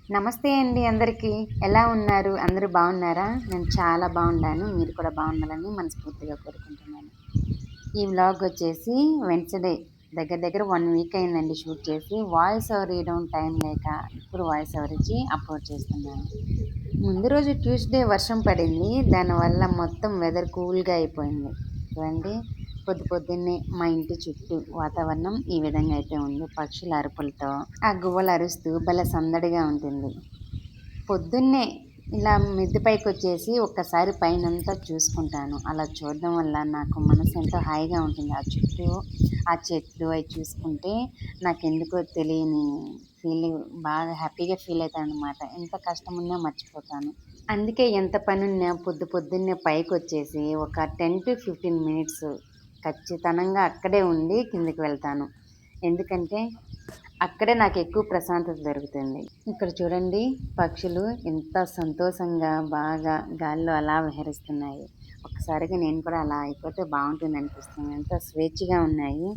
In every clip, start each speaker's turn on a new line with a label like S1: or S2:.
S1: నమస్తే అండి అందరికీ. ఎలా ఉన్నారు? అందరూ బాగున్నారా? నేను చాలా బాగున్నాను. మీరు కూడా బాగుండాలని మనస్ఫూర్తిగా కోరుకుంటున్నాను. ఈ వ్లాగ్ వచ్చేసి వెన్స్‌డే దగ్గర దగ్గర 1 వీక్ అయిందండి షూట్ చేసి. వాయిస్ ఓవర్ ఇయడం టైం లేక ఇప్పుడు వాయిస్ ఓవర్ ఇచ్చి అప్‌లోడ్ చేస్తున్నాను. ముందు రోజు ట్యూస్‌డే వర్షం పడింది. దానివల్ల మొత్తం వెదర్ కూల్‌గా అయిపోయింది. చూడండి పొద్దున్నే మా ఇంటి చుట్టూ వాతావరణం ఈ విధంగా అయితే ఉంది. పక్షుల అరుపులతో, ఆ గువ్వలు అరుస్తూ భలే సందడిగా ఉంటుంది. పొద్దున్నే ఇలా మిద్దె పైకొచ్చేసి ఒక్కసారి పైనంతా చూసుకుంటాను. అలా చూడడం వల్ల నాకు మనసు ఎంతో హాయిగా ఉంటుంది. ఆ చుట్టూ ఆ చెట్లు అయి చూసుకుంటే నాకెందుకో తెలియని ఫీలింగ్ బాగా హ్యాపీగా ఫీల్ అయితాననమాట. ఎంత కష్టమున్నా మర్చిపోతాను. అందుకే ఎంత పనున్నా పొద్దున్నే పైకొచ్చేసి ఒక 10-15 మినిట్స్ ఖచ్చితంగా అక్కడే ఉండి కిందకి వెళ్తాను. ఎందుకంటే అక్కడే నాకెక్కువ ప్రశాంతత దొరుకుతుంది. ఇక్కడ చూడండి పక్షులు ఎంత సంతోషంగా బాగా గాల్లో అలా విహరిస్తున్నాయి. ఒక్కసారిగా నేను కూడా అలా అయిపోతే బావుంటుందనిపిస్తుంది. ఎంత స్వేచ్ఛగా ఉన్నాయి.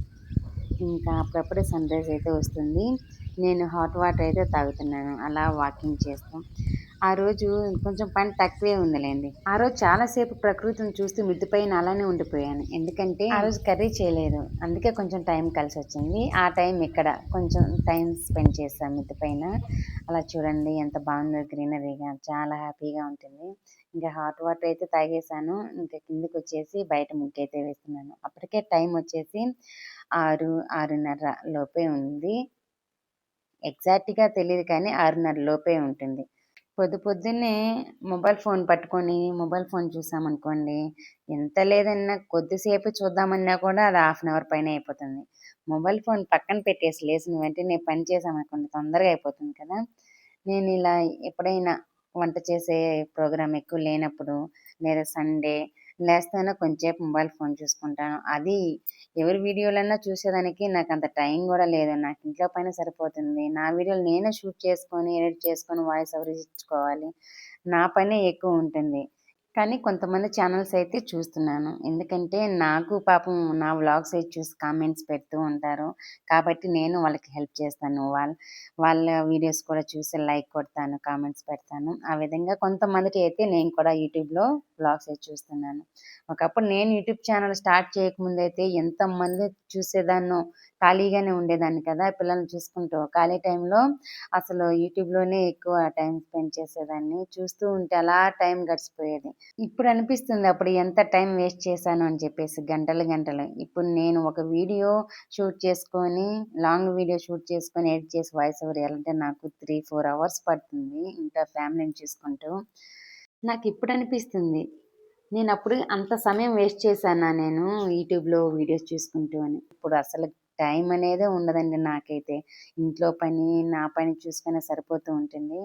S1: ఇంకా అప్పుడప్పుడే సన్‌రైజ్ అయితే వస్తుంది. నేను హాట్ వాటర్ అయితే తాగుతున్నాను. అలా వాకింగ్ చేస్తూ. ఆ రోజు కొంచెం పని తక్కువే ఉందిలెండి. ఆ రోజు చాలా సేపు ప్రకృతిని చూస్తూ మిద్దె పైన అలానే ఉండిపోయాను. ఎందుకంటే ఆ రోజు కర్రీ చేయలేదు. అందుకే కొంచెం టైం కలిసొచ్చింది. ఆ టైం ఇక్కడ కొంచెం టైం స్పెండ్ చేశాను మిద్దె పైన. అలా చూడండి ఎంత బాగుందో గ్రీనరీగా చాలా హ్యాపీగా ఉంటుంది. ఇంకా హాట్ వాటర్ అయితే తాగేసాను. ఇంకా కిందకొచ్చేసి బయట ముగ్గయితే వేస్తున్నాను. అప్పటికే టైం వచ్చేసి 6, 6:30 లోపే ఉంది. ఎగ్జాక్ట్‌గా తెలీదు కానీ 6:30 లోపే ఉంటుంది. పొద్దున్నే మొబైల్ ఫోన్ చూసామనుకోండి, ఎంత లేదన్నా కొద్దిసేపు చూద్దామన్నా కూడా అది హాఫ్ అన్ అవర్ పైనే అయిపోతుంది. మొబైల్ ఫోన్ పక్కన పెట్టేసి లేసిన వెంటనే పని చేశామనుకోండి తొందరగా అయిపోతుంది కదా! నేనిలా ఎప్పుడైనా వంట చేసే ప్రోగ్రామ్ ఎక్కువ లేనప్పుడు, లేదా సండే లేస్తాను కొంచేపు మొబైల్ ఫోన్ చూసుకుంటాను. అది ఎవరి వీడియోలన్నా చూసేదానికి నాకంత టైం గూడా లేదు. నాకు ఇంట్లో పనే సరిపోతుంది. నా వీడియోలు నేనే షూట్ చేసుకొని, ఎడిట్ చేసుకొని, వాయిస్ ఓవర్ ఇచ్చుకోవాలి. నా పనే ఎక్కువుంటుంది. కానీ కొంతమంది ఛానెల్స్ అయితే చూస్తున్నాను. ఎందుకంటే నాకు పాపం నా వ్లాగ్స్ అయి చూసి కామెంట్స్ పెడుతూ ఉంటారు. కాబట్టి నేను వాళ్ళకి హెల్ప్ చేస్తాను. వాళ్ళ వీడియోస్ కూడా చూసి లైక్ కొడతాను, కామెంట్స్ పెడతాను. ఆ విధంగా కొంతమందిటి అయితే నేను కూడా యూట్యూబ్‌లో వ్లాగ్స్ అయి చూస్తున్నాను. ఒకప్పుడు నేను యూట్యూబ్ ఛానల్ స్టార్ట్ చేయకముందైతే ఎంతమంది చూసేదాన్నో, ఖాళీగానే ఉండేదాన్ని కదా! పిల్లల్ని చూసుకుంటూ. ఖాళీ టైంలో అసలు యూట్యూబ్‌లోనే ఎక్కువ టైం స్పెండ్ చేసేదాన్ని. చూస్తూ ఉంటే అలా టైం గడిచిపోయేది. ఇప్పుడు అనిపిస్తుంది అప్పుడు ఎంత టైం వేస్ట్ చేశాను అని చెప్పేసి గంటలు గంటలు. ఇప్పుడు నేను ఒక వీడియో షూట్ చేసుకొని, లాంగ్ వీడియో షూట్ చేసుకొని, ఎడిట్ చేసి వాయిస్ ఓవర్ ఇయ్యాలంటే నాకు 3, 4 అవర్స్ పడుతుంది. ఇంకా ఫ్యామిలీని చూసుకుంటూ. నాకిప్పుడు అనిపిస్తుంది. నేనప్పుడు అంత సమయం వేస్ట్ చేశానా నేను యూట్యూబ్‌లో వీడియోస్ చూసుకుంటూ అని. ఇప్పుడు అసలు టైం అనేదే ఉండదండి నాకైతే. ఇంట్లో పని, నా పని చూసుకునే సరిపోతూ ఉంటుంది.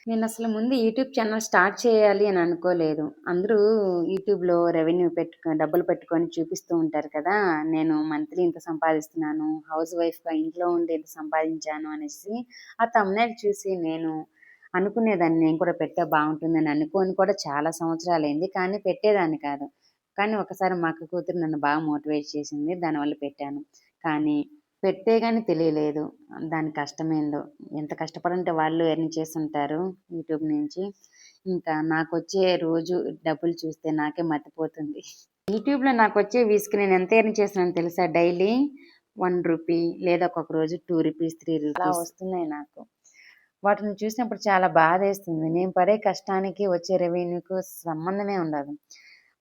S1: నేనసలు ముందు యూట్యూబ్ ఛానల్ స్టార్ట్ చేయాలి అని అనుకోలేదు. అందరూ యూట్యూబ్‌లో డబ్బులు పెట్టుకొని చూపిస్తూ ఉంటారు కదా! నేను మంత్లీ ఇంత సంపాదిస్తున్నాను, హౌస్ వైఫ్‌గా ఇంట్లో ఉండి ఇంత సంపాదించాను అనేసి ఆ థంబ్‌నెయిల్ చూసి నేను అనుకునేదాన్ని నేను కూడా పెడితే బావుంటుందని అనుకోని కూడా చాలా సంవత్సరాలయింది. కానీ పెట్టేదాన్ని కాదు. కానీ ఒకసారి మా అక్క కూతురు నన్ను బాగా మోటివేట్ చేసింది. దానివల్ల పెట్టాను. కానీ పెట్టే గాని తెలియలేదు. దాని కష్టమేందో. ఎంత కష్టపడుంటే వాళ్ళు ఎర్న్ చేసుంటారు యూట్యూబ్ నుంచి. ఇంకా నాకొచ్చే రోజు డబ్బులు చూస్తే నాకే మతిపోతుంది. యూట్యూబ్‌లో నాకొచ్చే వ్యూస్‌కి నేను ఎంత ఎర్న్ చేస్తున్నానో తెలుసా డైలీ? రూ. 1 లేదా ఒక్కొక్క రోజు రూ. 2, రూ. 3 అలా వస్తున్నాయి నాకు. వాటిని చూసినప్పుడు చాలా బాధేస్తుంది. నేను పడే కష్టానికి వచ్చే రెవెన్యూకి సంబంధమే ఉండదు.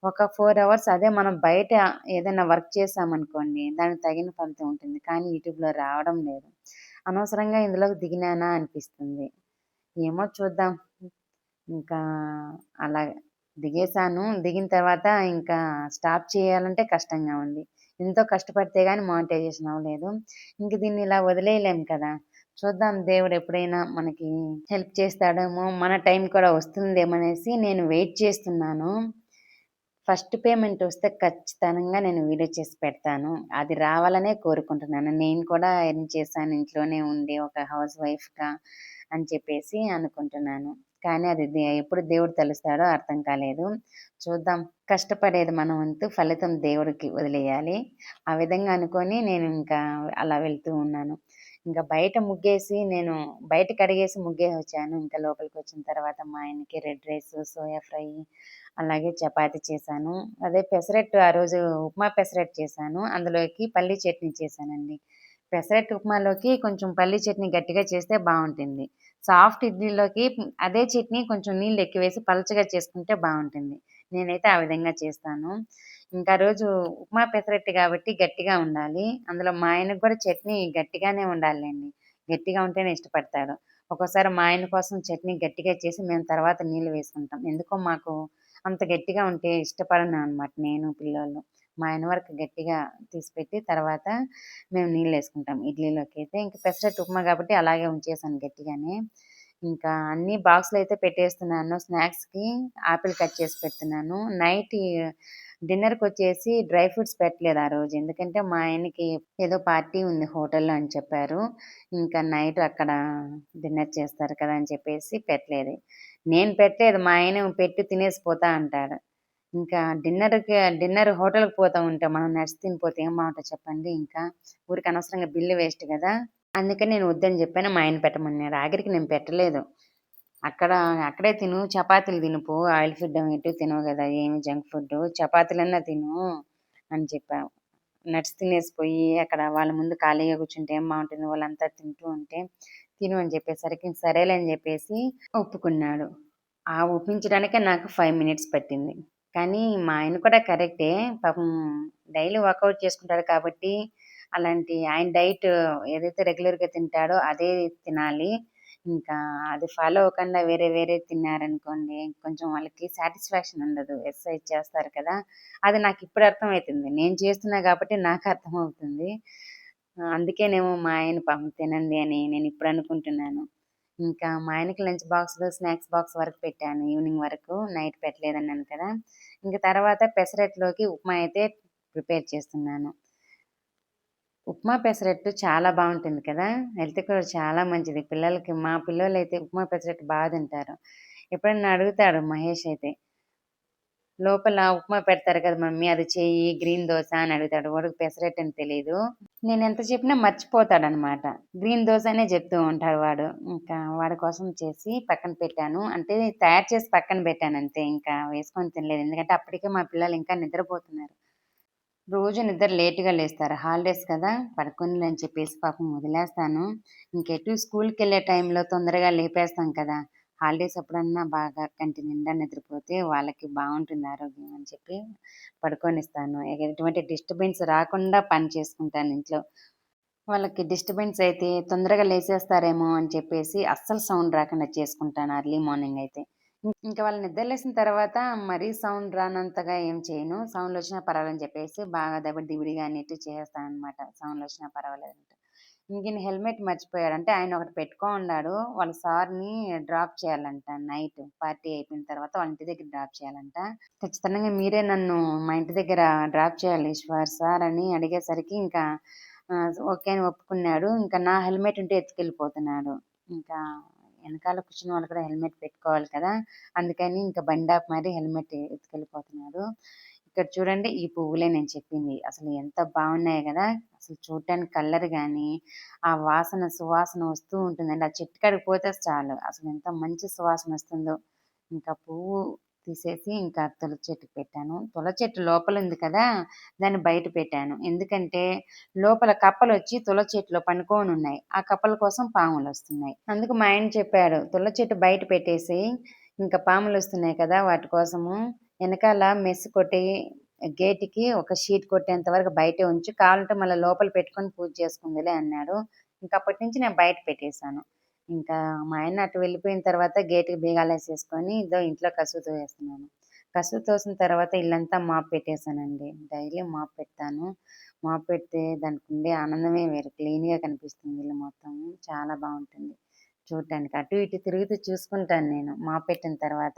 S1: ఒక 4 అవర్స్ అదే మనం బయట ఏదైనా వర్క్ చేశామనుకోండి, దానికి తగిన ఫలితం ఉంటుంది. కానీ యూట్యూబ్‌లో రావడం లేదు. అనవసరంగా ఇందులోకి దిగినానా అనిపిస్తుంది. ఏమో చూద్దాం. ఇంకా అలా దిగేసాను. దిగిన తర్వాత ఇంకా స్టాప్ చేయాలంటే కష్టంగా ఉంది. ఎంతో కష్టపడితే గాని మానిటైజేషన్ అవ్వలేదు. ఇంక దీన్ని ఇలా వదిలేయలేం కదా! చూద్దాం దేవుడు ఎప్పుడైనా మనకి హెల్ప్ చేస్తాడేమో, మన టైం కూడా వస్తుందేమనేసి నేను వెయిట్ చేస్తున్నాను. ఫస్ట్ పేమెంట్ వస్తే ఖచ్చితంగా నేను వీడియో చేసి పెడతాను. అది రావాలనే కోరుకుంటున్నాను. నేను కూడా ఎర్న్ చేశాను ఇంట్లోనే ఉండి ఒక హౌస్ వైఫ్‌గా అని చెప్పేసి అనుకుంటున్నాను. కానీ అది ఎప్పుడు దేవుడు తలుస్తాడో అర్థం కాలేదు. చూద్దాం. కష్టపడేది మన వంతు, ఫలితం దేవుడికి వదిలేయాలి. ఆ విధంగా అనుకోని నేను ఇంకా అలా వెళ్తూ ఉన్నాను. ఇంకా బయట ముగ్గేసి నేను బయట కడిగేసి ముగ్గేసి వచ్చాను. ఇంకా లోపలికొచ్చిన తర్వాత మా ఆయనకి రెడ్ రైస్, సోయా ఫ్రై, అలాగే చపాతీ చేశాను. అదే పెసరట్టు ఆ రోజు ఉప్మా పెసరట్టు చేశాను. అందులోకి పల్లీ చట్నీ చేశానండి. పెసరట్టు ఉప్మాలోకి కొంచెం పల్లీ చట్నీ గట్టిగా చేస్తే బావుంటుంది. సాఫ్ట్ ఇడ్లీలోకి అదే చట్నీ కొంచెం నీళ్ళు ఎక్కువేసి పలచగా చేసుకుంటే బావుంటుంది. నేనైతే ఆ విధంగా చేస్తాను. ఇంకా ఆ రోజు ఉప్మా పెసరట్టు కాబట్టి గట్టిగా ఉండాలి. అందులో మా ఆయనకు కూడా చట్నీ గట్టిగానే ఉండాలిలెండి. గట్టిగా ఉంటేనే ఇష్టపడతాడు. ఒక్కోసారి మా ఆయన కోసం చట్నీ గట్టిగా చేసి మేము తర్వాత నీళ్ళు వేసుకుంటాం. ఎందుకో మాకు అంత గట్టిగా ఉంటే ఇష్టపడననమాట నేను, పిల్లోళ్ళు. మా ఆయన వరకు గట్టిగా తీసిపెట్టి తర్వాత మేము నీళ్ళేసుకుంటాం ఇడ్లీలోకైతే. ఇంక పెసరట్టు ఉప్మా కాబట్టి అలాగే ఉంచేసాను గట్టిగానే. ఇంకా అన్నీ బాక్స్‌లో అయితే పెట్టేస్తున్నాను. స్నాక్స్‌కి ఆపిల్ కట్ చేసి పెడుతున్నాను. నైట్ డిన్నర్‌కొచ్చేసి డ్రై ఫ్రూట్స్ పెట్టలేదు ఆ రోజు. ఎందుకంటే మా ఆయనకి ఏదో పార్టీ ఉంది హోటల్‌లో అని చెప్పారు. ఇంకా నైట్ అక్కడ డిన్నర్ చేస్తారు కదా అని చెప్పేసి పెట్టలేదు. నేను పెట్టలేదు. మా ఆయన పెట్టి తినేసి పోతా అంటాడు. ఇంకా డిన్నర్ హోటల్‌కి పోతా ఉంటే మనం నడిచి తినిపోతే ఏం బావుంటది చెప్పండి ఇంకా. ఊరికే అనవసరంగా బిల్లు వేస్ట్ గదా! అందుకని నేను వద్దని జెప్పాను. మా ఆయన పెట్టమన్నాడు. ఆఖరికి నేను పెట్టలేదు. అక్కడ అక్కడే తిను, చపాతీలు తిను పో. ఆయిల్ ఫుడ్ ఏమి ఎటు తినవు గదా! ఏమి జంక్ ఫుడ్డు. చపాతీలన్నా తిను అని చెప్పా. నట్స్ తినేసిపోయి అక్కడ వాళ్ళ ముందు ఖాళీగా కూర్చుంటే ఏం బావుంటుంది. వాళ్ళంతా తింటూ ఉంటే, తిను అని చెప్పేసరికి సరేలే అని జెప్పేసి ఒప్పుకున్నాడు. ఆ ఒప్పించడానికే నాకు 5 మినిట్స్ పట్టింది. కానీ మా ఆయన కూడా కరెక్టే. పాపం డైలీ వర్కౌట్ చేసుకుంటాడు కాబట్టి, అలాంటి ఆయన డైట్ ఏదైతే రెగ్యులర్‌గా తింటాడో అదే తినాలి. ఇంకా అది ఫాలో అవ్వకుండా వేరే వేరే తిన్నారనుకోండి, కొంచెం వాళ్ళకి సాటిస్ఫాక్షన్ ఉండదు. ఎక్సర్సైజ్ చేస్తారు కదా! అది నాకిప్పుడు అర్థమైతుంది. నేను చేస్తున్నా కాబట్టి నాకు అర్థమవుతుంది. అందుకేనేమో మా ఆయన పాపం తినండి అని నేనిప్పుడు అనుకుంటున్నాను. ఇంకా మా ఆయనకి లంచ్ బాక్స్‌లో స్నాక్స్ బాక్స్ వరకు పెట్టాను. ఈవినింగ్ వరకు. నైట్ పెట్టలేదన్నాను కదా! ఇంక తర్వాత పెసరట్లోకి ఉప్మా అయితే ప్రిపేర్ చేస్తున్నాను. ఉప్మా పెసరట్టు చాలా బావుంటుంది కదా! హెల్త్‌కి కూడా చాలా మంచిది. మా పిల్లోళ్ళైతే ఉప్మా పెసరట్టు తింటారు. ఎప్పుడన్నా అడుగుతాడు మహేష్ అయితే, లోపల ఉప్మా పెడతారు కదా మమ్మీ అది చెయ్యి, గ్రీన్ దోస అని అడుగుతాడు. వాడికి పెసరట్టని తెలీదు. నేనెంత చెప్పినా మర్చిపోతాడనమాట. గ్రీన్ దోస అనే చెప్తూ ఉంటాడు వాడు. ఇంకా వాడి కోసం చేసి పక్కన పెట్టాను. అంటే తయారు చేసి పక్కన పెట్టానంతే. ఇంకా వేసుకొని తినలేదు. ఎందుకంటే అప్పటికే మా పిల్లలు ఇంకా నిద్రపోతున్నారు. రోజు నిద్ర లేట్‌గా లేస్తారు. హాలిడేస్ కదా! పడుకోనీలే అని చెప్పేసి పాపం వదిలేస్తాను. ఇంకెటు స్కూలుకెళ్ళే టైంలో తొందరగా లేపేస్తాం కదా! హాలిడేస్ అప్పుడన్నా బాగా కంటి నిండా నిద్రపోతే వాళ్ళకి బావుంటుంది ఆరోగ్యం అని చెప్పి పడుకోనిస్తాను. ఎటువంటి డిస్టర్బెన్స్ రాకుండా పని చేసుకుంటాను ఇంట్లో. వాళ్ళకి డిస్టర్బెన్స్ అయితే తొందరగా లేసేస్తారేమో అని చెప్పేసి అస్సలు సౌండ్ రాకుండా చేసుకుంటాను ఎర్లీ మార్నింగ్ అయితే. ఇంక వాళ్ళు నిద్రలేసిన తర్వాత మరీ సౌండ్ రానంతగా ఏం చేయను. సౌండ్‌లొచ్చినా పర్వాలేదని చెప్పేసి బాగా దబిడి దిబిడిగా అన్నిటివి చేసేస్తాననమాట. సౌండ్‌లొచ్చినా పర్వాలేదంట. ఇంకిన హెల్మెట్ మర్చిపోయాడు. అంటే ఆయన ఒకటి పెట్టుకోనున్నాడు. వాళ్ళ సార్‌ని డ్రాప్ చేయాలంట నైట్ పార్టీ అయిపోయిన తర్వాత వాళ్ళ ఇంటి దగ్గర డ్రాప్ చేయాలంట. ఖచ్చితంగా మీరే నన్ను మా ఇంటి దగ్గర డ్రాప్ చేయాలి ఈశ్వర్ సార్ అని అడిగేసరికి ఇంకా ఓకే అని ఒప్పుకున్నాడు. ఇంకా నా హెల్మెట్ ఉంటే ఎత్తుకెళ్ళిపోతున్నాడు. ఇంకా ఎనకాల కూర్చున్న వాళ్ళు కూడా హెల్మెట్ పెట్టుకోవాలి కదా! అందుకని ఇంక బండాపు మరి హెల్మెట్ ఎత్తుకెళ్ళిపోతున్నాడు. ఇక్కడ చూడండి ఈ పువ్వులే నేను చెప్పింది. అసలు ఎంత బావున్నాయి గదా! అసలు చూడటానికి కలర్ గాని, ఆ వాసన సువాసన వస్తూ ఉంటుందండి. ఆ చెట్టు కాడికి పోతే చాలు అసలు ఎంత మంచి సువాసన వస్తుందో. ఇంకా పువ్వు తీసేసి ఇంకా తులసి చెట్టుకి పెట్టాను. తులసి చెట్టు లోపలుంది కదా! దాన్ని బయట పెట్టాను. ఎందుకంటే లోపల కప్పలొచ్చి తులసి చెట్టులో పండుకోనున్నాయి. ఆ కప్పల కోసం పాములొస్తున్నాయి. అందుకు మా ఆయన చెప్పాడు, "తులసి చెట్టు బయట పెట్టేసేయి. ఇంకా పాములొస్తున్నాయి కదా! వాటి కోసము ఎనకాల మెస్ కొట్టి గేట్‌కి ఒక షీట్ కొట్టేంత వరకు బయటే ఉంచు. కావాలంటే మళ్ళా లోపల పెట్టుకొని పూజ చేసుకుందులే" అన్నాడు. ఇంక అప్పటి నుంచి నేను బయట పెట్టేసాను. ఇంకా మా ఆయన అటు వెళ్ళిపోయిన తర్వాత గేట్‌కి బీగాలేసేసుకొని ఇదో ఇంట్లో కసువు తోసేస్తున్నాను. కసువు తోసిన తర్వాత ఇల్లంతా మాప్ పెట్టేసానండి. డైలీ మాప్ పెడతాను. మాప్ పెడితే దానికుండే ఆనందమే వేరు. క్లీన్‌గా కనిపిస్తుంది ఇల్లు మొత్తం. చాలా బావుంటుంది చూడటానికి. అటు ఇటు తిరుగుతూ చూసుకుంటాను నేను మాప్ పెట్టిన తర్వాత.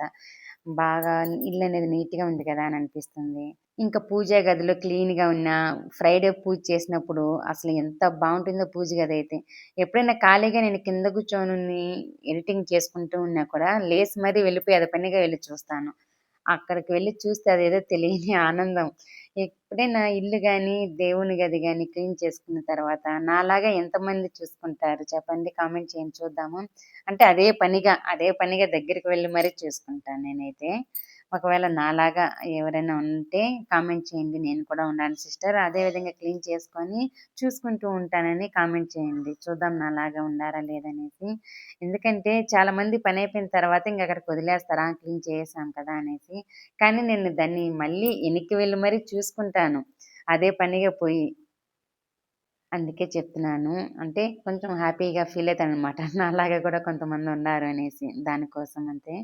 S1: బాగా ఇల్లనేది నీట్‌గా ఉంది కదా! అని అనిపిస్తుంది. ఇంకా పూజా గదిలో క్లీన్‌గా ఉన్న ఫ్రైడే పూజ చేసినప్పుడు అసలు ఎంత బావుంటుందో పూజ గదైతే. ఎప్పుడైనా ఖాళీగా నేను కింద కూర్చొనుని ఎడిటింగ్ చేసుకుంటూ ఉన్నా కూడా లేసి మరీ వెళ్ళిపోయి అదే పనిగా వెళ్లి చూస్తాను. అక్కడికి వెళ్లి చూస్తే అదేదో తెలియని ఆనందం. ఎప్పుడైనా ఇల్లు గాని, దేవుని గది గాని క్లీన్ చేసుకున్న తర్వాత నాలాగా ఎంతమంది చూసుకుంటారు చెప్పండి? కామెంట్ చేయండి చూద్దాము. అంటే అదే పనిగా దగ్గరికి వెళ్లి మరీ చూసుకుంటాను నేనైతే. ఒకవేళ నాలాగా ఎవరైనా ఉంటే కామెంట్ చేయండి. నేను కూడా ఉన్నాను సిస్టర్. అదే విధంగా క్లీన్ చేసుకొని చూసుకుంటూ ఉంటానని కామెంట్ చేయండి. చూద్దాం నాలాగా ఉన్నారా లేదనేసి. ఎందుకంటే చాలామంది పనైపోయిన తర్వాత ఇంక అక్కడికి వదిలేస్తారు. క్లీన్ చేసేసాం కదా అనేసి. కానీ నేను దాన్ని మళ్ళీ ఎనక్కి వెళ్లి మరీ చూసుకుంటాను. అదే పనిగా పోయి. అందుకే చెప్తున్నాను. అంటే కొంచెం హ్యాపీగా ఫీల్ అయితాననమాట. నాలాగా కూడా కొంతమందున్నారు అనేసి. దానికోసం అంతే.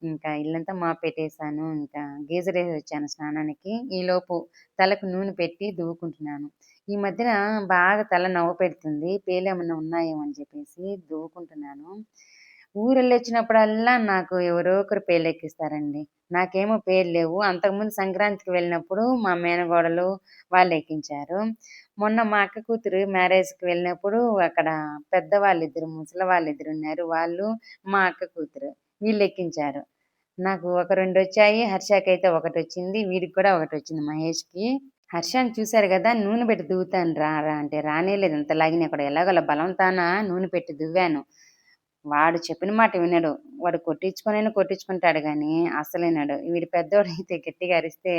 S1: ఇంకా ఇల్లంతా మాపెట్టేసాను. ఇంకా గీజరేసొచ్చాను స్నానానికి. ఈలోపు తలకు నూనె పెట్టి దువ్వుకుంటున్నాను. ఈ మధ్యన బాగా తల నవ్వు పెడుతుంది. పేలేమన్నా ఉన్నాయేమో అని చెప్పేసి దువ్వుకుంటున్నాను. ఊరెళ్ళొచ్చినప్పుడల్లా నాకు ఎవరో ఒకరు పేర్లెక్కిస్తారండి. నాకేమో పేర్లు లేవు. అంతకుముందు సంక్రాంతికి వెళ్ళినప్పుడు మా మేనగోడలు వాళ్ళెక్కించారు. మొన్న మా అక్క కూతురు మ్యారేజ్‌కి వెళ్ళినప్పుడు అక్కడ పెద్దవాళ్ళిద్దరు, ముసలివాళ్ళిద్దరున్నారు. వాళ్ళు, మా అక్క కూతురు వీళ్ళెక్కించారు. నాకు ఒక రెండొచ్చాయి. హర్షకైతే ఒకటొచ్చింది. వీడికి కూడా ఒకటొచ్చింది మహేష్‌కి. హర్షాని చూసారు గదా! నూనె పెట్టి దువ్వుతాను రా రా అంటే రానేలేదు ఎంత లాగినా కూడా. ఎలాగోలా బలవంతాన నూనె పెట్టి దువ్వాను. వాడు చెప్పిన మాట వినడు. వాడు కొట్టించుకొనైనా కొట్టించుకుంటాడు గానీ అస్సలినడు. వీడు పెద్దోడైతే గట్టిగా అరిస్తే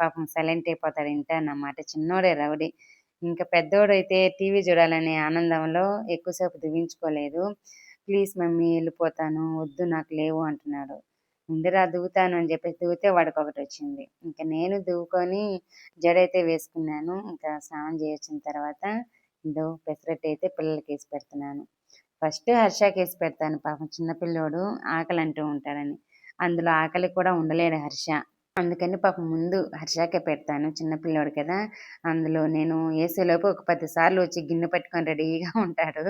S1: పాపం సైలెంట్ అయిపోతాడు. ఇంటాడనమాట. చిన్నోడే రౌడీ. ఇంక పెద్దోడైతే టీవీ చూడాలనే ఆనందంలో ఎక్కువ సేపు దువ్వించుకోలేదు. Please mummy ఎళ్ళిపోతాను. వద్దు నాకు లేవు అంటున్నాడు. ఉండురా దువ్వుతాను అని చెప్పేసి దువ్వితే వాడికొకటొచ్చింది. ఇంక నేను దువ్వుకొని జడైతే వేసుకున్నాను. ఇంకా స్నానం చేయొచ్చిన తర్వాత ఇదో పెసరట్టయితే పిల్లలకేసి పెడుతున్నాను. ఫస్ట్ హర్షకేసి పెడతాను. పాపం చిన్న పిల్లోడు ఆకలంటూ ఉంటాడని. అందులో ఆకలి కూడా ఉండలేడు హర్ష. అందుకని పాపం ముందు హర్షకే పెడతాను. చిన్న పిల్లోడు కదా! అందులో నేను ఏసేలోపు ఒక 10 సార్లు వచ్చి గిన్నె పట్టుకొని రెడీగా ఉంటాడు.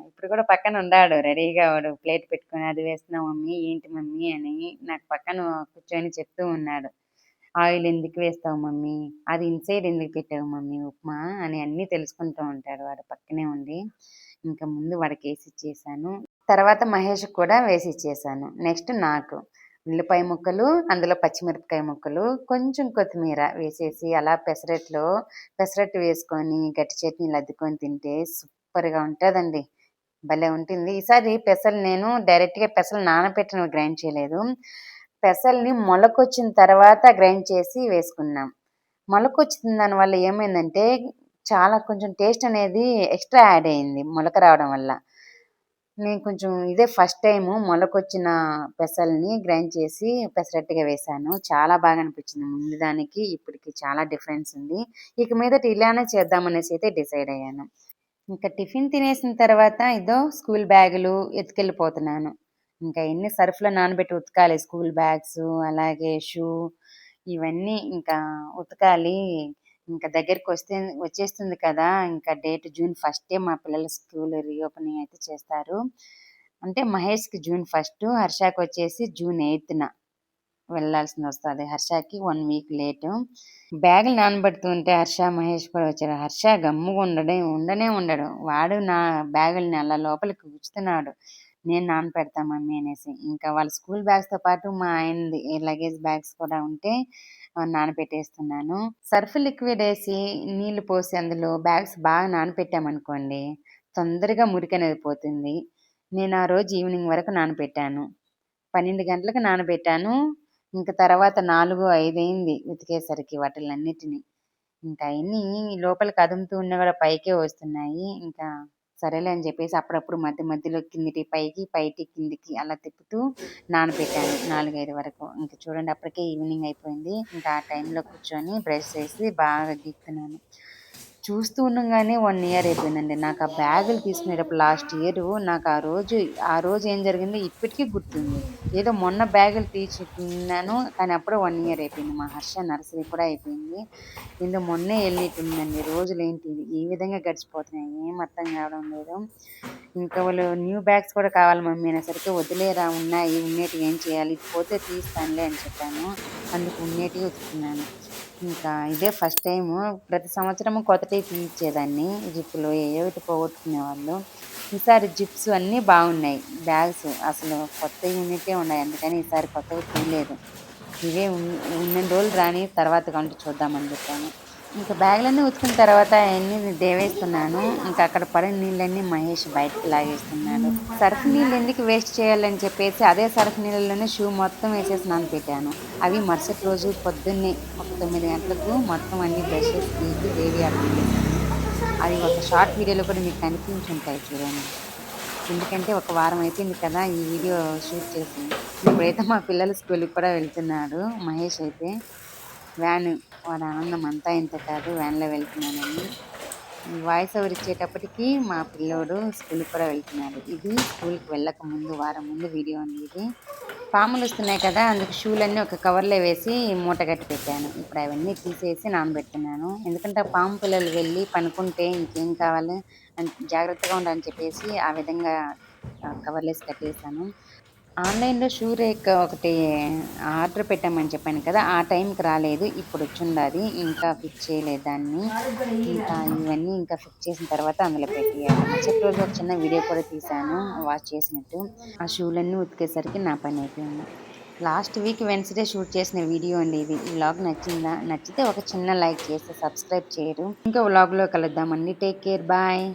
S1: ఇప్పుడు కూడా పక్కన ఉండాడు రెడీగా వాడు ప్లేట్ పెట్టుకొని అది వేస్తున్నా మమ్మీ, ఏంటి మమ్మీ అని నాకు పక్కన కూర్చొని చెప్తూ ఉన్నాడు. ఆయిల్ ఎందుకు వేస్తావు మమ్మీ? అది ఇన్‌సైడ్ ఎందుకు పెట్టావు మమ్మీ ఉప్మా? అని అన్నీ తెలుసుకుంటూ ఉంటాడు వాడు పక్కనే ఉండి. ఇంక ముందు వాడికేసిచ్చేసాను. తర్వాత మహేష్‌కి కూడా వేసిచ్చేసాను. నెక్స్ట్ నాకు. ఉల్లిపాయ ముక్కలు, అందులో పచ్చిమిరపకాయ ముక్కలు, కొంచెం కొత్తిమీర వేసేసి అలా పెసరట్టు వేసుకొని గట్టి చట్నీలు అద్దుకొని తింటే సూపర్‌గా ఉంటదండి. భలే ఉంటుంది. ఈసారి పెసలు నేను డైరెక్ట్‌గా పెసలు నానబెట్టినవి గ్రైండ్ చేయలేదు. పెసల్ని మొలకొచ్చిన తర్వాత గ్రైండ్ చేసి వేసుకున్నాం. మొలకొచ్చిన దానివల్ల ఏమైందంటే చాలా కొంచెం టేస్ట్ అనేది ఎక్స్‌ట్రా యాడ్ అయింది మొలక రావడం వల్ల. నేను కొంచెం ఇదే ఫస్ట్ టైము మొలకొచ్చిన పెసల్ని గ్రైండ్ చేసి పెసరట్టుగా వేశాను. చాలా బాగా అనిపించింది. ముందు దానికి ఇప్పటికి చాలా డిఫరెన్స్ ఉంది. ఇక మీదట ఇలానే చేద్దామనేసి అయితే డిసైడ్ అయ్యాను. ఇంకా టిఫిన్ తినేసిన తర్వాత ఇదో స్కూల్ బ్యాగులు ఎత్తుకెళ్ళిపోతున్నాను. ఇంకా ఎన్ని సర్ఫ్‌లో నానబెట్టి ఉతకాలి స్కూల్ బ్యాగ్సు, అలాగే షూ ఇవన్నీ ఇంకా ఉతకాలి. ఇంకా వచ్చేస్తుంది కదా! ఇంకా డేట్ జూన్ ఫస్టే మా పిల్లల స్కూల్ రీఓపెనింగ్ అయితే చేస్తారు. అంటే మహేష్‌కి జూన్ ఫస్టు, హర్షకొచ్చేసి జూన్ 8న వెళ్ళాల్సిందొస్తది. హర్షకి 1 వీక్ లేటు. బ్యాగులు నానబెడుతుంటే హర్ష, మహేష్ కూడా వచ్చారు. హర్ష గమ్ముగా ఉండనే ఉండడు. వాడు నా బ్యాగుల్ని అలా లోపలికి గుచ్చుతున్నాడు. నేను నానపెడతా మమ్మీ అనేసి. ఇంకా వాళ్ళ స్కూల్ బ్యాగ్స్‌తో పాటు మా ఆయనది లగేజ్ బ్యాగ్స్ కూడా ఉంటే నానపెట్టేస్తున్నాను. సర్ఫ్ లిక్విడ్ ఏసి, నీళ్లు పోసి అందులో బ్యాగ్స్ బాగా నానపెట్టామనుకోండి, తొందరగా మురికనేది పోతుంది. నేను ఆ రోజు ఈవినింగ్ వరకు నానపెట్టాను. 12 గంటలకు నానబెట్టాను. ఇంక తర్వాత 4, 5 అయింది ఉతికేసరికి వాటిలన్నిటిని. ఇంకా అయన్నీ లోపలికి అదుముతూ ఉన్నా గూడా పైకే వస్తున్నాయి. ఇంకా సరేలే అని జెప్పేసి అప్పుడప్పుడు మధ్య మధ్యలో కిందటి పైకి, పైకి కిందికి అలా తిప్పుతూ నానబెట్టాను 4, 5 వరకు. ఇంక చూడండి అప్పటికే ఈవినింగ్ అయిపోయింది. ఇంకా ఆ టైంలో కూర్చొని బ్రష్ చేసి బాగా గీక్కుతున్నాను. చూస్తూ ఉండంగానే 1 ఇయర్ అయిపోయిందండి. నాకు ఆ బ్యాగులు తీసుకునేటప్పుడు లాస్ట్ ఇయరు నాకు ఆ రోజు ఏం జరిగిందో ఇప్పటికీ గుర్తుంది. ఏదో మొన్న బ్యాగులు తీసుకున్నాను. కానీ అప్పుడే 1 ఇయర్ అయిపోయింది. మా హర్ష నర్సరీ కూడా అయిపోయింది. ఏందో మొన్నే ఎళ్ళినట్టుందండి. రోజులేంటి ఈ విధంగా గడిచిపోతున్నాయి. ఏం అర్థం కావడం లేదు. ఇంకా వాళ్ళు న్యూ బ్యాగ్స్ కూడా కావాలి మమ్మీ అనేసరికి వదిలేరా ఉన్నాయి. ఉన్నేటివి ఏం చేయాలి? ఇది పోతే తీస్తానులే అని చెప్పాను. అందుకు ఉన్నేటివి ఉతుకుతున్నాను. ఇంకా ఇదే ఫస్ట్ టైము. ప్రతి సంవత్సరము కొత్తటివి తీయిచ్చేదాన్ని. జిప్పులు ఏయో ఒకటి పోగొట్టుకునేవాళ్ళు. ఈసారి జిప్స్ అన్నీ బాగున్నాయి. బ్యాగ్స్ అసలు కొత్తయి ఉన్నట్టే ఉన్నాయి. అందుకని ఈసారి కొత్తవి తీయలేదు. ఇవే ఉన్నన్ని రోజులు రాని తర్వాత కంటూ చూద్దామని చెప్పాను. ఇంకా బ్యాగులన్నీ ఉతికిన తర్వాత అన్నీ దేవేస్తున్నాను. ఇంకా అక్కడ పడిన నీళ్ళన్నీ మహేష్ బయటకి లాగేస్తున్నాడు. సర్ఫ్ నీళ్ళు ఎందుకు వేస్ట్ చేయాలని చెప్పేసి అదే సర్ఫ్ నీళ్ళలోనే షూ మొత్తం వేసేసి నానబెట్టాను. అవి మరుసటి రోజు పొద్దున్నే ఒక 9 గంటలకు మొత్తం అన్ని బ్రషెస్ తీసి దేవి ఆడ పెట్టేశాను. అది ఒక షార్ట్ వీడియోలో కూడా మీకు కనిపించుంటాయి చూడండి. ఎందుకంటే ఒక వారం అయిపోయింది కదా ఈ వీడియో షూట్ చేసి. ఇప్పుడైతే మా పిల్లలు స్కూల్‌కి కూడా వెళ్తున్నారు. మహేష్ అయితే వ్యాను వాడి ఆనందం అంతా ఇంత కాదు వ్యాన్‌లో వెళ్తున్నానని. వాయిస్ ఓవర్ ఇచ్చేటప్పటికి మా పిల్లోడు స్కూల్‌కి కూడా వెళ్తున్నాడు. ఇది స్కూల్‌కి వెళ్ళక ముందు వారం ముందు వీడియో అండి ఇది. పాములొస్తున్నాయి కదా! అందుకు షూలన్నీ ఒక కవర్‌లో వేసి మూట కట్టి పెట్టాను. ఇప్పుడు అవన్నీ తీసేసి నానబెడుతున్నాను. ఎందుకంటే ఆ పాము పిల్లలు వెళ్ళి పనుకుంటే ఇంకేం కావాలి జాగ్రత్తగా ఉండాలని చెప్పేసి ఆ విధంగా కవర్‌లేసి కట్టేసాను. ఆన్‌లైన్‌లో షూ రేక్ ఒకటి ఆర్డర్ పెట్టామని చెప్పాను కదా! ఆ టైంకి రాలేదు. ఇప్పుడొచ్చుండాది. ఇంకా ఫిక్స్ చేయలేదు దాన్ని. ఇంకా ఇవన్నీ ఇంకా ఫిక్స్ చేసిన తర్వాత అందులో పెట్టేయాలి. మరుసటి రోజు ఒక చిన్న వీడియో కూడా తీశాను వాష్ చేసినట్టు. ఆ షూలన్నీ ఉతికేసరికి నా పనయిపోయింది. లాస్ట్ వీక్ వెన్స్‌డే షూట్ చేసిన వీడియో అండి ఇది. ఈ వ్లాగ్ నచ్చిందా? నచ్చితే ఒక చిన్న లైక్ చేసి సబ్స్క్రైబ్ చేయరు. ఇంకో వ్లాగ్‌లో కలుద్దామండి. Take care. బాయ్.